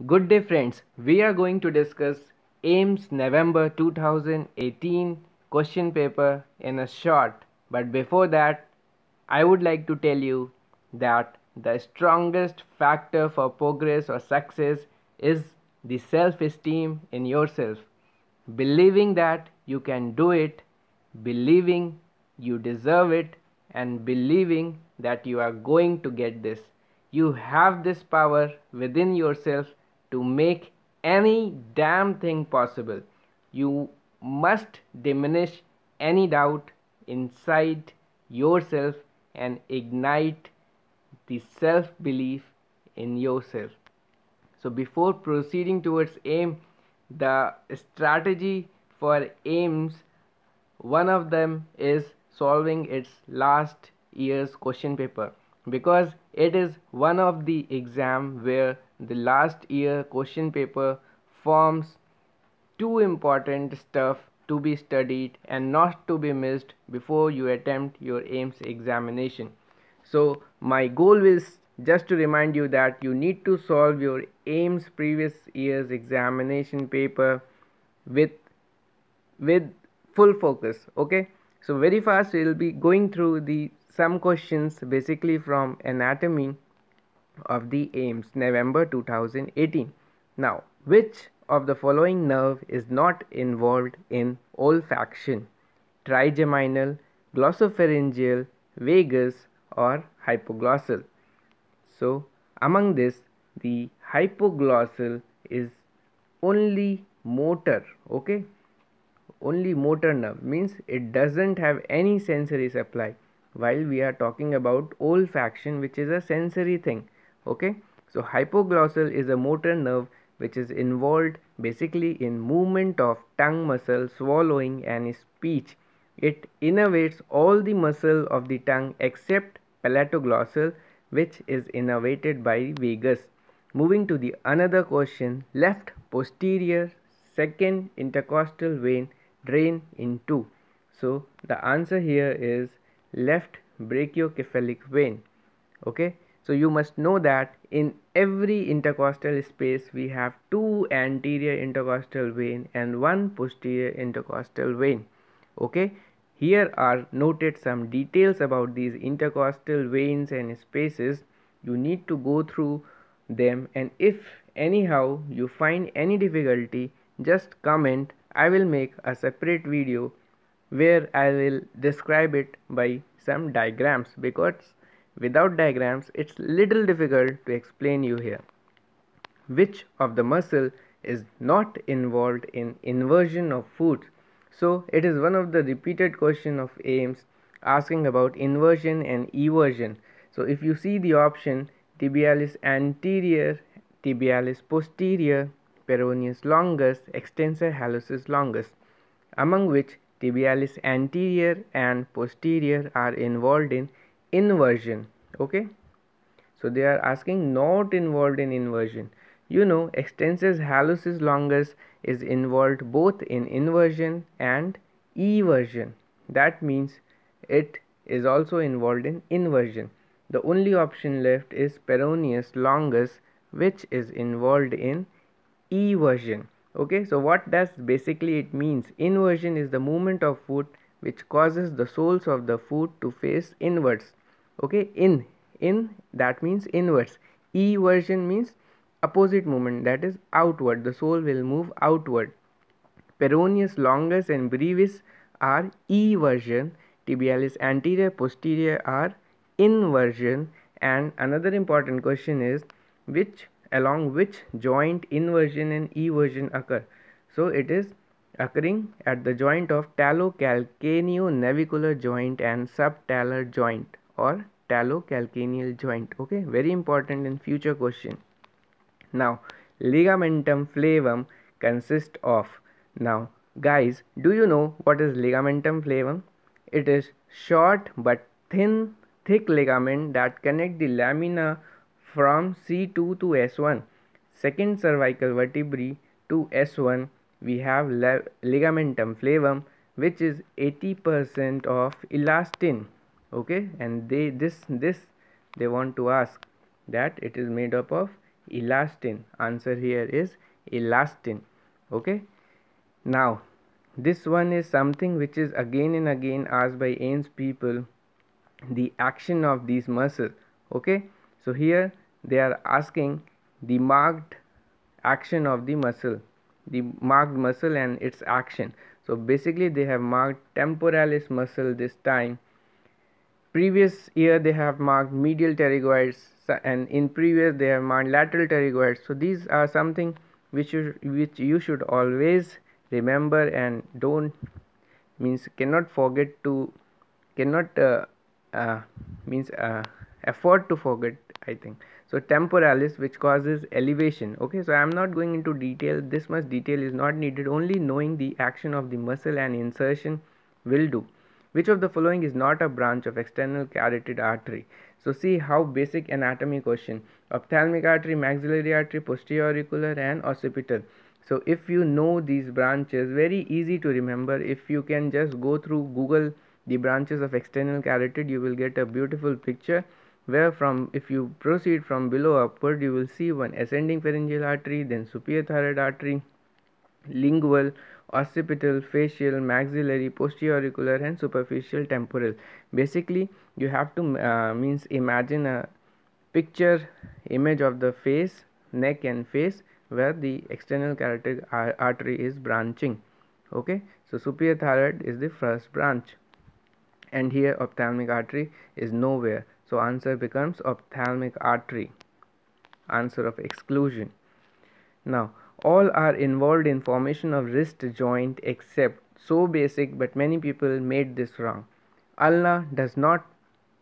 Good day friends, we are going to discuss AIIMS November 2018 question paper in a short, but before that I would like to tell you that the strongest factor for progress or success is the self-esteem in yourself. Believing that you can do it, believing you deserve it, and believing that you are going to get this. You have this power within yourself to make any damn thing possible. You must diminish any doubt inside yourself and ignite the self belief in yourself. So, before proceeding towards AIM, the strategy for AIMS, one of them is solving its last year's question paper, because it is one of the exam where the last year question paper forms two important stuff to be studied and not to be missed before you attempt your AIIMS examination. So my goal is just to remind you that you need to solve your AIIMS previous year's examination paper with full focus. Okay, so very fast we'll be going through the some questions basically from anatomy of the AIIMS November 2018. Now, which of the following nerve is not involved in olfaction? Trigeminal, glossopharyngeal, vagus, or hypoglossal? So, among this, the hypoglossal is only motor. Okay, only motor nerve, means it doesn't have any sensory supply, while we are talking about olfaction, which is a sensory thing. Okay, so hypoglossal is a motor nerve which is involved basically in movement of tongue muscle, swallowing and speech. It innervates all the muscle of the tongue except palatoglossal, which is innervated by vagus. Moving to the another question, left posterior second intercostal vein drain in two. So the answer here is left brachiocephalic vein. Okay, so you must know that in every intercostal space we have two anterior intercostal vein and one posterior intercostal vein. Okay, here are noted some details about these intercostal veins and spaces. You need to go through them, and if anyhow you find any difficulty, just comment. I will make a separate video where I will describe it by some diagrams, because without diagrams it's little difficult to explain you here. Which of the muscle is not involved in inversion of food? So it is one of the repeated question of AIIMS asking about inversion and eversion. So if you see the option, tibialis anterior, tibialis posterior, peroneus longus, extensor hallucis longus, among which tibialis anterior and posterior are involved in inversion. Okay, so they are asking not involved in inversion. You know, extensor hallucis longus is involved both in inversion and eversion. That means it is also involved in inversion. The only option left is peroneus longus, which is involved in eversion. Okay, so what does basically it means? Inversion is the movement of foot which causes the soles of the foot to face inwards. Okay, in that means inwards. Eversion means opposite movement, that is outward. The sole will move outward. Peroneus longus and brevis are eversion. Tibialis anterior, posterior are inversion. And another important question is which along which joint inversion and eversion occur. So it is occurring at the joint of talocalcaneo-navicular joint and subtalar joint or talocalcaneal joint. Okay, very important in future question. Now, ligamentum flavum consists of. Now, guys, do you know what is ligamentum flavum? It is short but thin, thick ligament that connect the lamina from C2 to S1, second cervical vertebrae to S1. We have ligamentum flavum, which is 80% of elastin. Okay, and they want to ask that it is made up of elastin. Answer here is elastin. Okay. Now this one is something which is again and again asked by AIIMS people, the action of these muscles. Okay, so here they are asking the marked action of the muscle, the marked muscle and its action. So basically they have marked temporalis muscle this time. Previous year they have marked medial pterygoids, and in previous they have marked lateral pterygoids. So these are something which you should always remember and don't means cannot forget to cannot means afford to forget, I think. So temporalis, which causes elevation. Okay, so I am not going into detail, this much detail is not needed, only knowing the action of the muscle and insertion will do. Which of the following is not a branch of external carotid artery? So see how basic anatomy question. Ophthalmic artery, maxillary artery, posterior auricular and occipital. So if you know these branches, very easy to remember. If you can just go through Google the branches of external carotid, you will get a beautiful picture where from if you proceed from below upward, you will see one ascending pharyngeal artery, then superior thyroid artery, lingual, occipital, facial, maxillary, posterior auricular and superficial temporal. Basically you have to means imagine a picture image of the face, neck and face where the external carotid artery is branching. Okay, so superior thyroid is the first branch and here ophthalmic artery is nowhere, so answer becomes ophthalmic artery, answer of exclusion. Now all are involved in formation of wrist joint except, so basic but many people made this wrong, ulna does not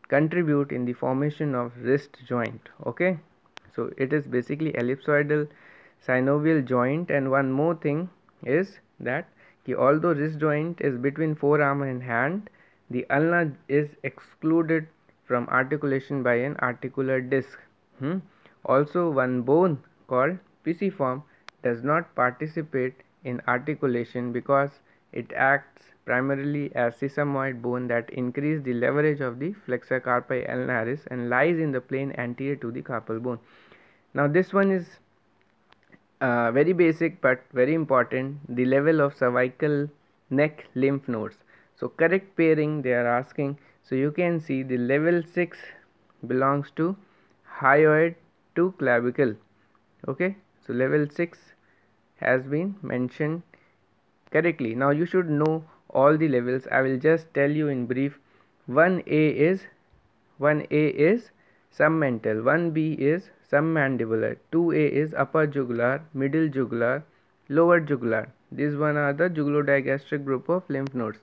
contribute in the formation of wrist joint. Okay, so it is basically ellipsoidal synovial joint. And one more thing is that although wrist joint is between forearm and hand, the ulna is excluded from articulation by an articular disc. Also one bone called pisiform does not participate in articulation because it acts primarily as sesamoid bone that increase the leverage of the flexor carpi ulnaris and lies in the plane anterior to the carpal bone. Now this one is very basic but very important, the level of cervical neck lymph nodes. So correct pairing they are asking. So you can see the level 6 belongs to hyoid to clavicle. Okay, so level 6 has been mentioned correctly. Now you should know all the levels. I will just tell you in brief. 1A is submental, 1B is submandibular, 2A is upper jugular, middle jugular, lower jugular. These one are the jugulodigastric group of lymph nodes.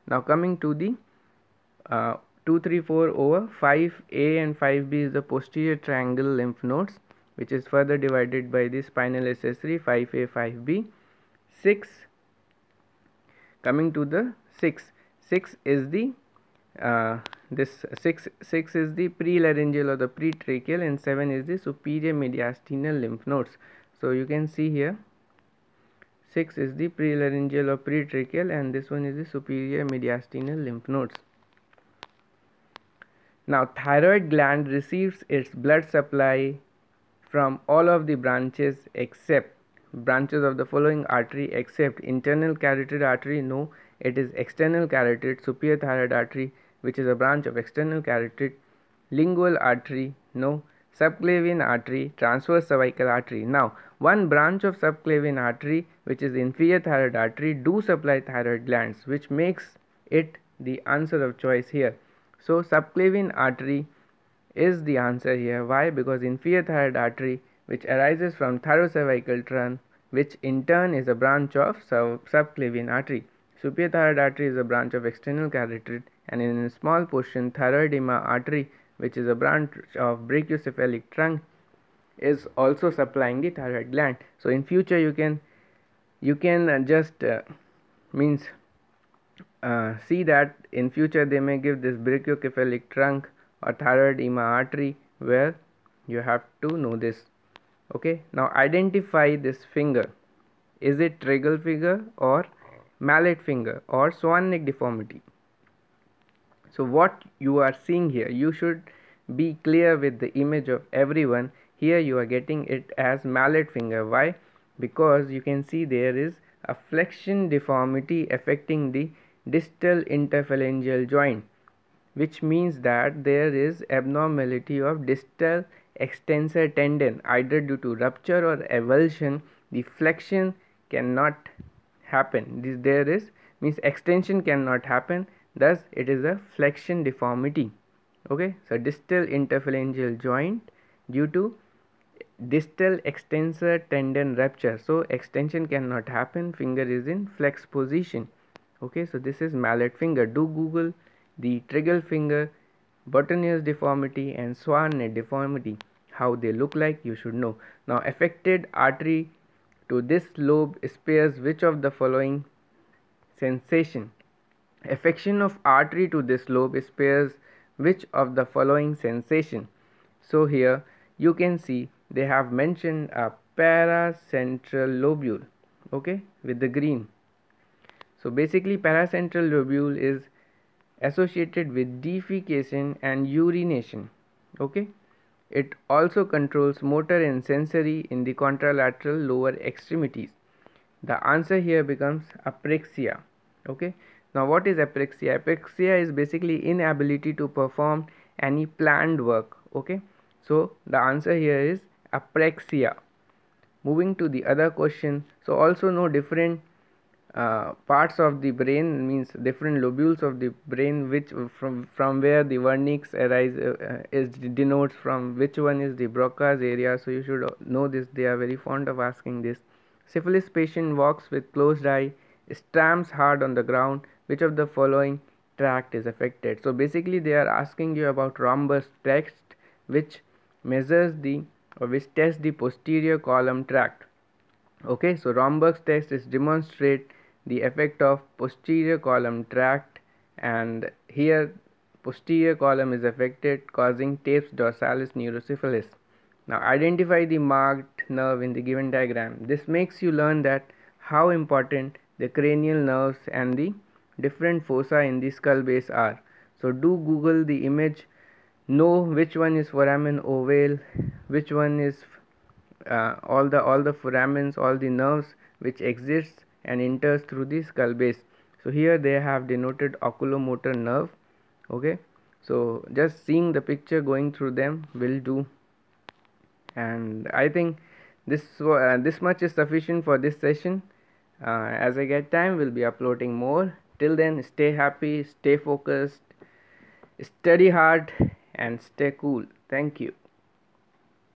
Now coming to the 2, 3, 4 over 5A and 5B is the posterior triangle lymph nodes, which is further divided by the spinal accessory 5A, 5B. 6, coming to the 6 is the this 6 is the prelaryngeal or the pretracheal, and 7 is the superior mediastinal lymph nodes. So you can see here 6 is the prelaryngeal or pretracheal and this one is the superior mediastinal lymph nodes. Now thyroid gland receives its blood supply from all of the branches except branches of the following artery except internal carotid artery. No, it is external carotid, superior thyroid artery, which is a branch of external carotid, lingual artery, no, subclavian artery, transverse cervical artery. Now one branch of subclavian artery, which is inferior thyroid artery, do supply thyroid glands, which makes it the answer of choice here. So subclavian artery is the answer here. Why? Because inferior thyroid artery, which arises from thyrocervical trunk, which in turn is a branch of subclavian artery. Superior thyroid artery is a branch of external carotid, and in a small portion thyroidema artery, which is a branch of brachiocephalic trunk, is also supplying the thyroid gland. So in future you can just means see that in future they may give this brachiocephalic trunk or thyroidema artery where you have to know this. Okay, now identify this finger. Is it tragal finger or mallet finger or swan neck deformity? So what you are seeing here, you should be clear with the image of everyone. here you are getting it as mallet finger. Why? Because you can see there is a flexion deformity affecting the distal interphalangeal joint, which means that there is abnormality of distal extensor tendon, either due to rupture or avulsion. The flexion cannot happen. This there is means extension cannot happen, thus it is a flexion deformity. Okay, so distal interphalangeal joint due to distal extensor tendon rupture, so extension cannot happen, finger is in flex position. Okay, so this is mallet finger. Do Google the trigger finger, buttonier's deformity and swan neck deformity, how they look like, you should know. Now, affected artery to this lobe spares which of the following sensation? Affection of artery to this lobe spares which of the following sensation? So here you can see they have mentioned a paracentral lobule, okay, with the green. So basically paracentral lobule is associated with defecation and urination. Okay, it also controls motor and sensory in the contralateral lower extremities. The answer here becomes apraxia. Okay, now what is apraxia? Apraxia is basically inability to perform any planned work. Okay, so the answer here is apraxia. Moving to the other question. So also know different parts of the brain, means different lobules of the brain, which from where the vernix arise is denotes from which one is the Broca's area. So you should know this, they are very fond of asking this. Syphilis patient walks with closed eye, stamps hard on the ground, which of the following tract is affected? So basically they are asking you about rhombus test, which measures the or which tests the posterior column tract. Okay, so rhombus test is demonstrate the effect of posterior column tract, and here posterior column is affected, causing Tapes dorsalis neurosyphilis. Now identify the marked nerve in the given diagram. This makes you learn that how important the cranial nerves and the different fossa in the skull base are. So do Google the image, know which one is foramen ovale, which one is all the foramens, all the nerves which exists and enters through the skull base. So here they have denoted oculomotor nerve. Okay, so just seeing the picture, going through them will do, and I think this much is sufficient for this session. As I get time, we'll be uploading more. Till then, stay happy, stay focused, study hard and stay cool. Thank you.